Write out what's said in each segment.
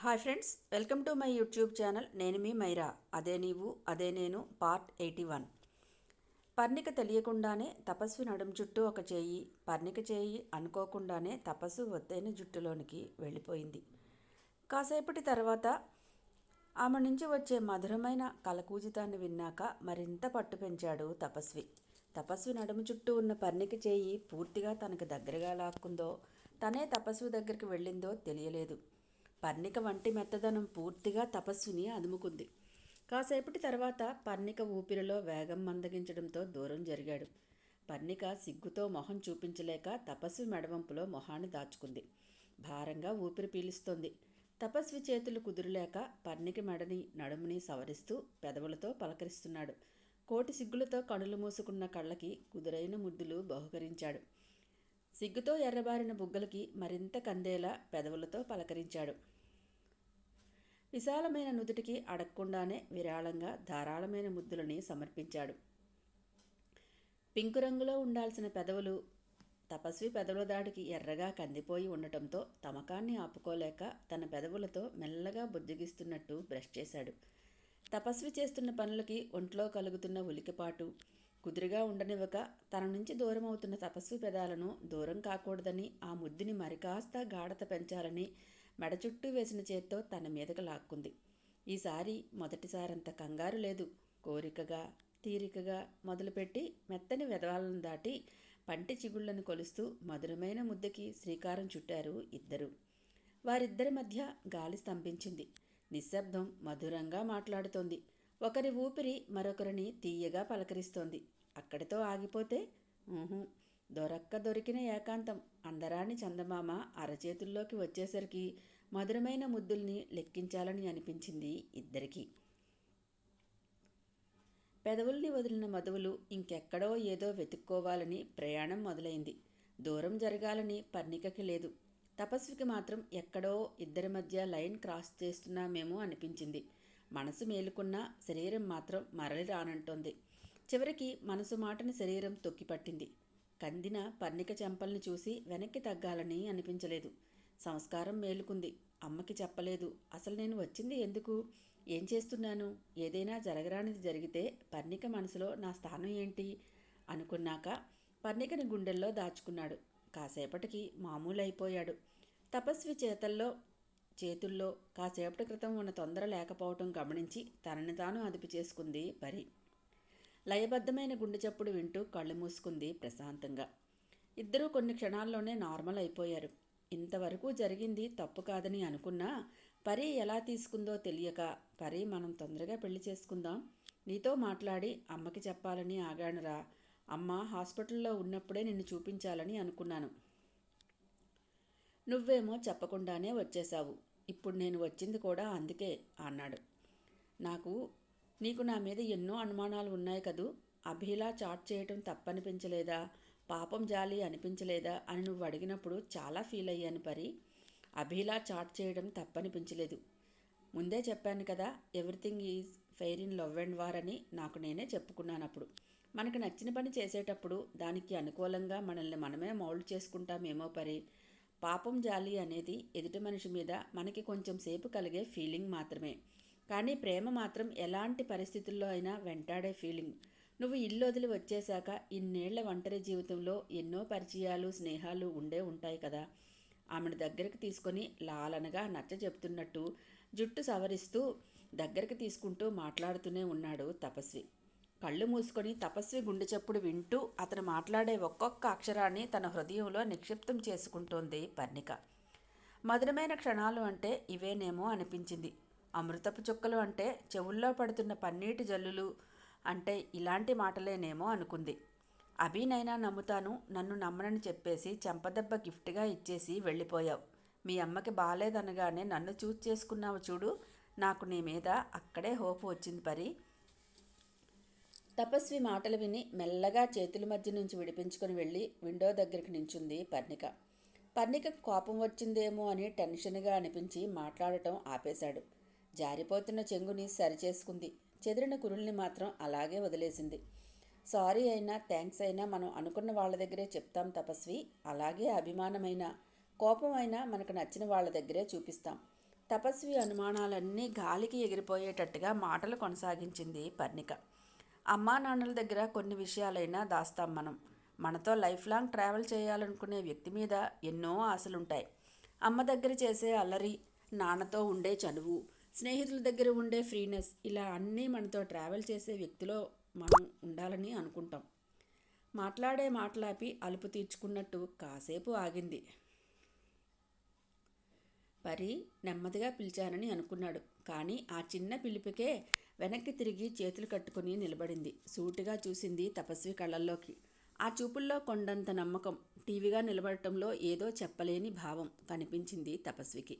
Hi friends, welcome to my YouTube channel. నేను మీ మైరా. అదే నీవు అదే నేను పార్ట్ 81. పర్ణిక తెలియకుండానే తపస్వి నడుం చుట్టూ ఒక చేయి, పర్ణిక చేయి అనుకోకుండానే తపస్సు ఒత్తైన జుట్టులోనికి వెళ్ళిపోయింది. కాసేపటి తర్వాత ఆమె నుంచి వచ్చే మధురమైన కలకూజితాన్ని విన్నాక మరింత పట్టు పెంచాడు తపస్వి. తపస్వి నడుము చుట్టూ ఉన్న పర్ణిక చేయి పూర్తిగా తనకు దగ్గరగా లాక్కుందో, తనే తపస్వి దగ్గరికి వెళ్ళిందో తెలియలేదు. పర్ణిక వంటి మెత్తదనం పూర్తిగా తపస్విని అదుముకుంది. కాసేపటి తర్వాత పర్ణిక ఊపిరిలో వేగం మందగించడంతో దూరం జరిగాడు. పర్ణిక సిగ్గుతో మొహం చూపించలేక తపస్వి మెడవంపులో మొహాన్ని దాచుకుంది. భారంగా ఊపిరి పీలుస్తోంది. తపస్వి చేతులు కుదురులేక పర్ణిక మెడని నడుముని సవరిస్తూ పెదవులతో పలకరిస్తున్నాడు. కోటి సిగ్గులతో కనులు మూసుకున్న కళ్ళకి కుదురైన ముద్దులు బహుకరించాడు. సిగ్గుతో ఎర్రబారిన బుగ్గలకి మరింత కందేలా పెదవులతో పలకరించాడు. విశాలమైన నుదుటికి అడగకుండానే విరాళంగా ధారాళమైన ముద్దులని సమర్పించాడు. పింకు రంగులో ఉండాల్సిన పెదవులు తపస్వి పెదవుల దాడికి ఎర్రగా కందిపోయి ఉండటంతో తమకాన్ని ఆపుకోలేక తన పెదవులతో మెల్లగా బుజ్జగిస్తున్నట్టు బ్రష్ చేశాడు. తపస్వి చేస్తున్న పనులకి ఒంట్లో కలుగుతున్న ఉలికిపాటు కుదురుగా ఉండనివ్వక తన నుంచి దూరం అవుతున్న తపస్వి పెదాలను దూరం కాకూడదని ఆ ముద్దుని మరికాస్త గాఢత పెంచాలని మెడ చుట్టూ వేసిన చేత్తో తన మీదకు లాక్కుంది. ఈసారి మొదటిసారంత కంగారు లేదు. కోరికగా తీరికగా మొదలుపెట్టి మెత్తని వెదవాలను దాటి పంటి చిగుళ్లను కొలుస్తూ మధురమైన ముద్దకి శ్రీకారం చుట్టారు ఇద్దరు. వారిద్దరి మధ్య గాలి స్తంభించింది. నిశ్శబ్దం మధురంగా మాట్లాడుతోంది. ఒకరి ఊపిరి మరొకరిని తీయగా పలకరిస్తోంది. అక్కడితో ఆగిపోతే దొరికిన ఏకాంతం అందరాని చందమామ అరచేతుల్లోకి వచ్చేసరికి మధురమైన ముద్దుల్ని లెక్కించాలని అనిపించింది ఇద్దరికీ. పెదవుల్ని వదిలిన మధువులు ఇంకెక్కడో ఏదో వెతుక్కోవాలని ప్రయాణం మొదలైంది. దూరం జరగాలని పర్ణికకి లేదు. తపస్వికి మాత్రం ఎక్కడో ఇద్దరి మధ్య లైన్ క్రాస్ చేస్తున్నామేమో అనిపించింది. మనసు మేలుకున్నా శరీరం మాత్రం మరలి రానంటోంది. చివరికి మనసు మాటని శరీరం తొక్కిపట్టింది. కందిన పర్ణిక చెంపల్ని చూసి వెనక్కి తగ్గాలని అనిపించలేదు. సంస్కారం మేలుకుంది. అమ్మకి చెప్పలేదు. అసలు నేను వచ్చింది ఎందుకు, ఏం చేస్తున్నాను, ఏదైనా జరగరానిది జరిగితే పర్ణిక మనసులో నా స్థానం ఏంటి అనుకున్నాక పర్ణికని గుండెల్లో దాచుకున్నాడు. కాసేపటికి మామూలు అయిపోయాడు. తపస్వి చేతుల్లో కాసేపటి క్రితం ఉన్న తొందర లేకపోవటం గమనించి తనని తాను అదుపు చేసుకుంది పరి. లయబద్ధమైన గుండె చప్పుడు వింటూ కళ్ళు మూసుకుంది ప్రశాంతంగా. ఇద్దరూ కొన్ని క్షణాల్లోనే నార్మల్ అయిపోయారు. ఇంతవరకు జరిగింది తప్పు కాదని అనుకున్నా పరి ఎలా తీసుకుందో తెలియక, పరి మనం తొందరగా పెళ్లి చేసుకుందాం, నీతో మాట్లాడి అమ్మకి చెప్పాలని ఆగానురా. అమ్మ హాస్పిటల్లో ఉన్నప్పుడే నిన్ను చూపించాలని అనుకున్నాను. నువ్వేమో చెప్పకుండానే వచ్చేశావు. ఇప్పుడు నేను వచ్చింది కూడా అందుకే అన్నాడు. నీకు నా మీద ఎన్నో అనుమానాలు ఉన్నాయి కదూ. అభిలా చాట్ చేయటం తప్పనిపించలేదా, పాపం జాలి అనిపించలేదా అని నువ్వు అడిగినప్పుడు చాలా ఫీల్ అయ్యాను పరి. అభిలా చాట్ చేయడం తప్పనిపించలేదు. ముందే చెప్పాను కదా, everything is fair in love and war అని నాకు నేనే చెప్పుకున్నానప్పుడు. మనకు నచ్చిన పని చేసేటప్పుడు దానికి అనుకూలంగా మనల్ని మనమే మౌల్డ్ చేసుకుంటామేమో పరి. పాపం జాలి అనేది ఎదుటి మనిషి మీద మనకి కొంచెం సేపు కలిగే ఫీలింగ్ మాత్రమే. కానీ ప్రేమ మాత్రం ఎలాంటి పరిస్థితుల్లో అయినా వెంటాడే ఫీలింగ్. నువ్వు ఇల్లు వదిలి వచ్చేశాక ఇన్నేళ్ల ఒంటరి జీవితంలో ఎన్నో పరిచయాలు స్నేహాలు ఉండే ఉంటాయి కదా. ఆమెను దగ్గరికి తీసుకొని లాలనగా నచ్చ చెప్తున్నట్టు జుట్టు సవరిస్తూ దగ్గరికి తీసుకుంటూ మాట్లాడుతూనే ఉన్నాడు తపస్వి. కళ్ళు మూసుకొని తపస్వి గుండె చప్పుడు వింటూ అతను మాట్లాడే ఒక్కొక్క అక్షరాన్ని తన హృదయంలో నిక్షిప్తం చేసుకుంటోంది పర్ణిక. మధురమైన క్షణాలు అంటే ఇవేనేమో అనిపించింది. అమృతపు చుక్కలు అంటే చెవుల్లో పడుతున్న పన్నీటి జల్లులు అంటే ఇలాంటి మాటలేనేమో అనుకుంది. అభినైనా నమ్ముతాను, నన్ను నమ్మనని చెప్పేసి చెంపదెబ్బ గిఫ్ట్గా ఇచ్చేసి వెళ్ళిపోయావు. మీ అమ్మకి బాలేదనగానే నన్ను చూస్ చేసుకున్నావు చూడు. నాకు నీ మీద అక్కడే హోప్ వచ్చింది పరి. తపస్వి మాటలు విని మెల్లగా చేతుల మధ్య నుంచి విడిపించుకొని వెళ్ళి విండో దగ్గరికి నించుంది పర్ణిక. పర్ణికకు కోపం వచ్చిందేమో అని టెన్షన్గా అనిపించి మాట్లాడటం ఆపేశాడు. జారిపోతున్న చెంగుని సరిచేసుకుంది. చెదిరిన కురుల్ని మాత్రం అలాగే వదిలేసింది. సారీ అయినా థ్యాంక్స్ అయినా మనం అనుకున్న వాళ్ళ దగ్గరే చెప్తాం తపస్వి. అలాగే అభిమానమైనా కోపమైనా మనకు నచ్చిన వాళ్ళ దగ్గరే చూపిస్తాం. తపస్వి అనుమానాలన్నీ గాలికి ఎగిరిపోయేటట్టుగా మాటలు కొనసాగించింది పర్ణిక. అమ్మా నాన్నల దగ్గర కొన్ని విషయాలైనా దాస్తాం మనం. మనతో లైఫ్ లాంగ్ ట్రావెల్ చేయాలనుకునే వ్యక్తి మీద ఎన్నో ఆశలుంటాయి. అమ్మ దగ్గర చేసే అల్లరి, నాన్నతో ఉండే చనువు, స్నేహితుల దగ్గర ఉండే ఫ్రీనెస్, ఇలా అన్నీ మనతో ట్రావెల్ చేసే వ్యక్తిలో మనం ఉండాలని అనుకుంటాం. మాట్లాడే మాటలాపి అలుపు తీర్చుకున్నట్టు కాసేపు ఆగింది. పరి నెమ్మదిగా పిలిచానని అనుకున్నాడు. కానీ ఆ చిన్న పిలుపుకే వెనక్కి తిరిగి చేతులు కట్టుకుని నిలబడింది. సూటిగా చూసింది తపస్వి కళ్ళల్లోకి. ఆ చూపుల్లో కొండంత నమ్మకం, టీవీగా నిలబడటంలో ఏదో చెప్పలేని భావం కనిపించింది తపస్వికి.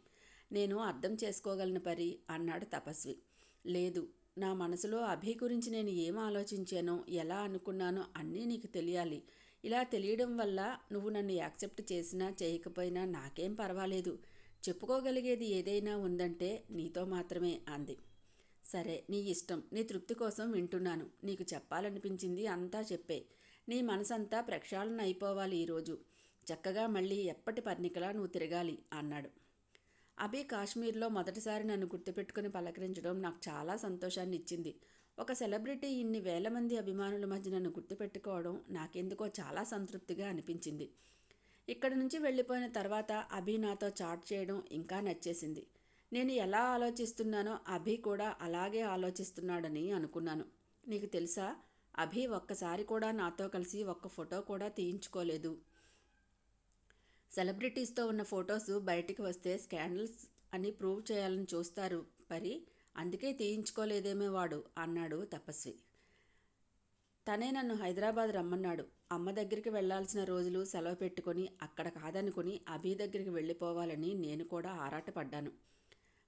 నేను అర్థం చేసుకోగలను పరి అన్నాడు తపస్వి. లేదు, నా మనసులో అభి గురించి నేను ఏం ఆలోచించానో, ఎలా అనుకున్నానో అన్నీ నీకు తెలియాలి. ఇలా తెలియడం వల్ల నువ్వు నన్ను యాక్సెప్ట్ చేసినా చేయకపోయినా నాకేం పర్వాలేదు. చెప్పుకోగలిగేది ఏదైనా ఉందంటే నీతో మాత్రమే అంది. సరే, నీ ఇష్టం, నీ తృప్తి కోసం వింటున్నాను. నీకు చెప్పాలనిపించింది అంతా చెప్పే. నీ మనసంతా ప్రక్షాళన అయిపోవాలి ఈరోజు. చక్కగా మళ్ళీ ఎప్పటి పర్ణికలా నువ్వు తిరగాలి అన్నాడు. అభి కాశ్మీర్లో మొదటిసారి నన్ను గుర్తుపెట్టుకుని పలకరించడం నాకు చాలా సంతోషాన్ని ఇచ్చింది. ఒక సెలబ్రిటీ ఇన్ని వేల మంది అభిమానుల మధ్య నన్ను గుర్తుపెట్టుకోవడం నాకెందుకో చాలా సంతృప్తిగా అనిపించింది. ఇక్కడి నుంచి వెళ్ళిపోయిన తర్వాత అభి నాతో చాట్ చేయడం ఇంకా నచ్చేసింది. నేను ఎలా ఆలోచిస్తున్నానో అభి కూడా అలాగే ఆలోచిస్తున్నాడని అనుకున్నాను. నీకు తెలుసా, అభి ఒక్కసారి కూడా నాతో కలిసి ఒక్క ఫోటో కూడా తీయించుకోలేదు. సెలబ్రిటీస్తో ఉన్న ఫొటోస్ బయటికి వస్తే స్కాండల్స్ అని ప్రూవ్ చేయాలని చూస్తారు పరి, అందుకే తీయించుకోలేదేమో వాడు అన్నాడు తపస్వి. తనే నన్ను హైదరాబాద్ రమ్మన్నాడు. అమ్మ దగ్గరికి వెళ్లాల్సిన రోజులు సెలవు పెట్టుకొని అక్కడ కాదనుకుని అభి దగ్గరికి వెళ్ళిపోవాలని నేను కూడా ఆరాటపడ్డాను.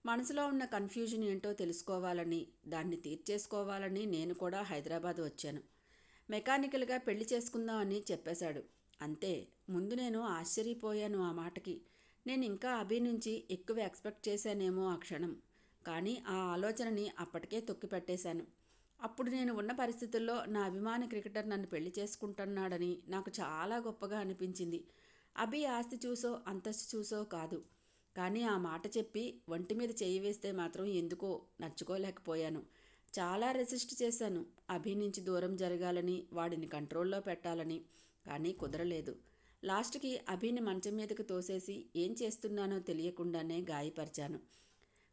మనసులో ఉన్న కన్ఫ్యూజన్ ఏంటో తెలుసుకోవాలని, దాన్ని తీర్చేసుకోవాలని నేను కూడా హైదరాబాద్ వచ్చాను. మెకానికల్గా పెళ్లి చేసుకుందామని చెప్పేశాడు. అంతే. ముందు నేను ఆశ్చర్యపోయాను ఆ మాటకి. నేను ఇంకా అభి నుంచి ఎక్కువ ఎక్స్పెక్ట్ చేశానేమో ఆ క్షణం. కానీ ఆ ఆలోచనని అప్పటికే తొక్కిపెట్టేశాను. అప్పుడు నేను ఉన్న పరిస్థితుల్లో నా అభిమాన క్రికెటర్ నన్ను పెళ్లి చేసుకుంటున్నాడని నాకు చాలా గొప్పగా అనిపించింది. అభి ఆస్తి చూసో అంతస్తు చూసో కాదు. కానీ ఆ మాట చెప్పి ఒంటి మీద చేయి వేస్తే మాత్రం ఎందుకో నచ్చుకోలేకపోయాను. చాలా రెసిస్ట్ చేశాను. అభి నుంచి దూరం జరగాలని, వాడిని కంట్రోల్లో పెట్టాలని. కానీ కుదరలేదు. లాస్ట్కి అభిని మంచం మీదకు తోసేసి ఏం చేస్తున్నానో తెలియకుండానే గాయపరిచాను.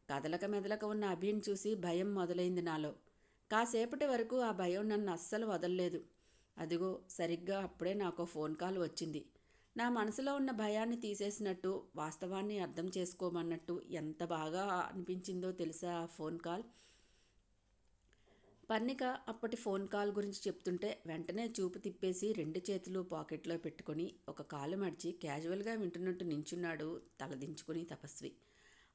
కదలక మెదలక ఉన్న అభిని చూసి భయం మొదలైంది నాలో. కాసేపటి వరకు ఆ భయం నన్ను అస్సలు వదలలేదు. అదిగో సరిగ్గా అప్పుడే నాకు ఫోన్ కాల్ వచ్చింది. నా మనసులో ఉన్న భయాన్ని తీసేసినట్టు, వాస్తవాన్ని అర్థం చేసుకోమన్నట్టు ఎంత బాగా అనిపించిందో తెలుసా ఆ ఫోన్ కాల్. పర్ణిక అప్పటి ఫోన్ కాల్ గురించి చెప్తుంటే వెంటనే చూపు తిప్పేసి 2 చేతులు పాకెట్లో పెట్టుకొని ఒక కాలు మడిచి క్యాజువల్గా వింటున్నట్టు నించున్నాడు తలదించుకుని తపస్వి.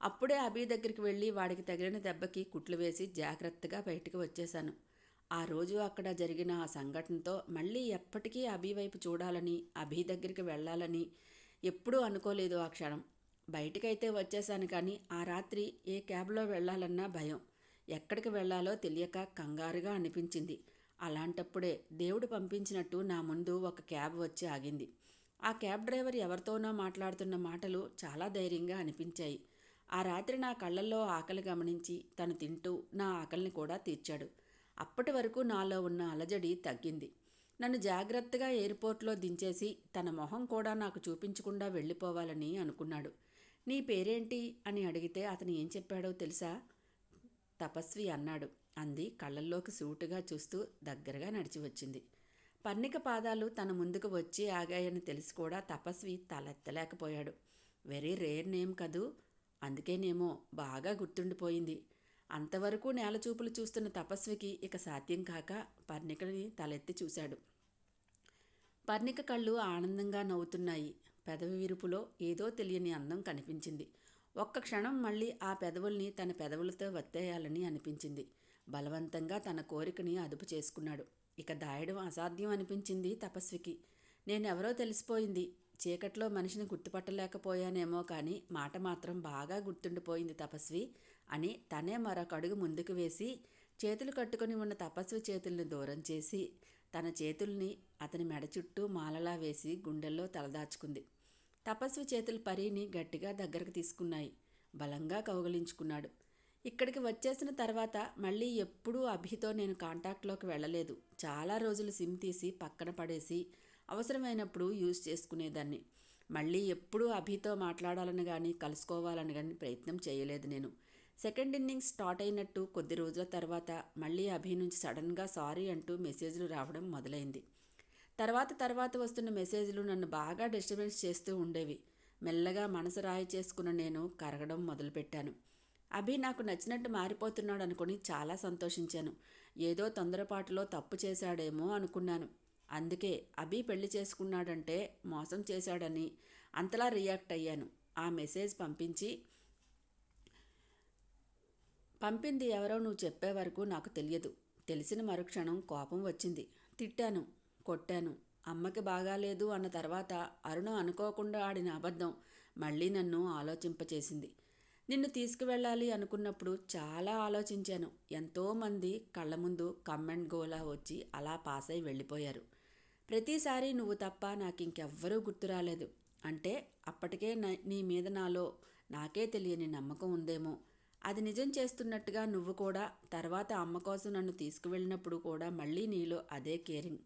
అప్పుడే అభి దగ్గరికి వెళ్ళి వాడికి తగిలిన దెబ్బకి కుట్లు వేసి జాగ్రత్తగా బయటికి వచ్చేశాను. ఆ రోజు అక్కడ జరిగిన ఆ సంఘటనతో మళ్ళీ ఎప్పటికీ అభి వైపు చూడాలని, అభి దగ్గరికి వెళ్ళాలని ఎప్పుడూ అనుకోలేదు ఆ క్షణం. బయటికైతే వచ్చేశాను, కానీ ఆ రాత్రి ఏ క్యాబ్లో వెళ్ళాలన్నా భయం. ఎక్కడికి వెళ్ళాలో తెలియక కంగారుగా అనిపించింది. అలాంటప్పుడే దేవుడు పంపించినట్టు నా ముందు ఒక క్యాబ్ వచ్చి ఆగింది. ఆ క్యాబ్ డ్రైవర్ ఎవరితోనో మాట్లాడుతున్న మాటలు చాలా ధైర్యంగా అనిపించాయి. ఆ రాత్రి నా కళ్ళల్లో ఆకలి గమనించి తను తింటూ నా ఆకలిని కూడా తీర్చాడు. అప్పటి వరకు నాలో ఉన్న అలజడి తగ్గింది. నన్ను జాగ్రత్తగా ఎయిర్పోర్ట్లో దించేసి తన మొహం కూడా నాకు చూపించకుండా వెళ్ళిపోవాలని అనుకున్నాడు. నీ పేరేంటి అని అడిగితే అతను ఏం చెప్పాడో తెలుసా? తపస్వి అన్నాడు అంది కళ్ళల్లోకి సూటుగా చూస్తూ దగ్గరగా నడిచి వచ్చింది. పర్ణిక పాదాలు తన ముందుకు వచ్చి ఆగాయని తెలిసి కూడా తపస్వి తలెత్తలేకపోయాడు. వెరీ రేర్ నేమ్ కదూ, అందుకేనేమో బాగా గుర్తుండిపోయింది. అంతవరకు నేలచూపులు చూస్తున్న తపస్వికి ఇక సాధ్యం కాక పర్ణికని తలెత్తి చూశాడు. పర్ణిక కళ్ళు ఆనందంగా నవ్వుతున్నాయి. పెదవి విరుపులో ఏదో తెలియని అందం కనిపించింది. ఒక్క క్షణం మళ్ళీ ఆ పెదవుల్ని తన పెదవులతో వత్తేయాలని అనిపించింది. బలవంతంగా తన కోరికని అదుపు చేసుకున్నాడు. ఇక దాయడం అసాధ్యం అనిపించింది తపస్వికి. నేనెవరో తెలిసిపోయింది. చీకట్లో మనిషిని గుర్తుపట్టలేకపోయానేమో కానీ మాట మాత్రం బాగా గుర్తుండిపోయింది తపస్వి అని తనే మరొక అడుగు ముందుకు వేసి చేతులు కట్టుకుని ఉన్న తపస్వి చేతుల్ని దూరం చేసి తన చేతుల్ని అతని మెడ చుట్టూ మాలలా వేసి గుండెల్లో తలదాచుకుంది. తపస్వి చేతులు పరీని గట్టిగా దగ్గరకు తీసుకున్నాయి. బలంగా కౌగిలించుకున్నాడు. ఇక్కడికి వచ్చేసిన తర్వాత మళ్ళీ ఎప్పుడూ అభితో నేను కాంటాక్ట్లోకి వెళ్ళలేదు. చాలా రోజులు సిమ్ తీసి పక్కన పడేసి అవసరమైనప్పుడు యూజ్ చేసుకునేదాన్ని. మళ్ళీ ఎప్పుడూ అభితో మాట్లాడాలని కానీ కలుసుకోవాలని కానీ ప్రయత్నం చేయలేదు నేను. సెకండ్ ఇన్నింగ్స్ స్టార్ట్ అయినట్టు కొద్ది రోజుల తర్వాత మళ్ళీ అభి నుంచి సడన్గా సారీ అంటూ మెసేజ్లు రావడం మొదలైంది. తర్వాత వస్తున్న మెసేజ్లు నన్ను బాగా డిస్టర్బెన్స్ చేస్తూ ఉండేవి. మెల్లగా మనసు రాయి చేసుకున్న నేను కరగడం మొదలుపెట్టాను. అభి నాకు నచ్చినట్టు మారిపోతున్నాడు అనుకుని చాలా సంతోషించాను. ఏదో తొందరపాటులో తప్పు చేశాడేమో అనుకున్నాను. అందుకే అభి పెళ్లి చేసుకున్నాడంటే మోసం చేశాడని అంతలా రియాక్ట్ అయ్యాను. ఆ మెసేజ్ పంపింది ఎవరో నువ్వు చెప్పే వరకు నాకు తెలియదు. తెలిసిన మరుక్షణం కోపం వచ్చింది. తిట్టాను, కొట్టాను. అమ్మకి బాగాలేదు అన్న తర్వాత అరుణ అనుకోకుండా ఆడిన అబద్ధం మళ్ళీ నన్ను ఆలోచింపచేసింది. నిన్ను తీసుకువెళ్ళాలి అనుకున్నప్పుడు చాలా ఆలోచించాను. ఎంతోమంది కళ్ళ ముందు కమెంట్ గోలా వచ్చి అలా పాస్ అయి వెళ్ళిపోయారు. ప్రతిసారి నువ్వు తప్ప నాకింకెవ్వరూ గుర్తురాలేదు. అంటే అప్పటికే నీ మీద నాలో నాకే తెలియని నమ్మకం ఉందేమో. అది నిజం చేస్తున్నట్టుగా నువ్వు కూడా తర్వాత అమ్మ కోసం నన్ను తీసుకువెళ్ళినప్పుడు కూడా మళ్ళీ నీలో అదే కేరింగ్.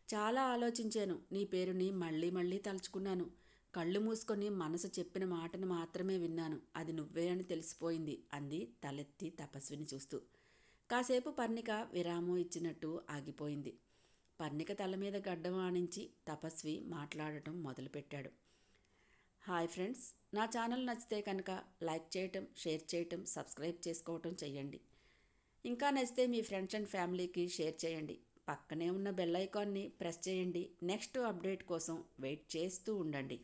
చాలా ఆలోచించాను. నీ పేరుని మళ్ళీ మళ్ళీ తలుచుకున్నాను. కళ్ళు మూసుకొని మనసు చెప్పిన మాటను మాత్రమే విన్నాను. అది నువ్వే అని తెలిసిపోయింది అంది తలెత్తి తపస్విని చూస్తూ. కాసేపు పర్ణిక విరామం ఇచ్చినట్టు ఆగిపోయింది. పర్ణిక తల మీద గడ్డం ఆనించి తపస్వి మాట్లాడటం మొదలుపెట్టాడు. హాయ్ ఫ్రెండ్స్, నా ఛానల్ నచ్చితే కనుక లైక్ చేయటం, షేర్ చేయటం, సబ్స్క్రైబ్ చేసుకోవటం చెయ్యండి. ఇంకా నచ్చితే మీ ఫ్రెండ్స్ అండ్ ఫ్యామిలీకి షేర్ చేయండి. పక్కనే ఉన్న బెల్ ఐకాన్ని ప్రెస్ చేయండి. నెక్స్ట్ అప్డేట్ కోసం వెయిట్ చేస్తూ ఉండండి.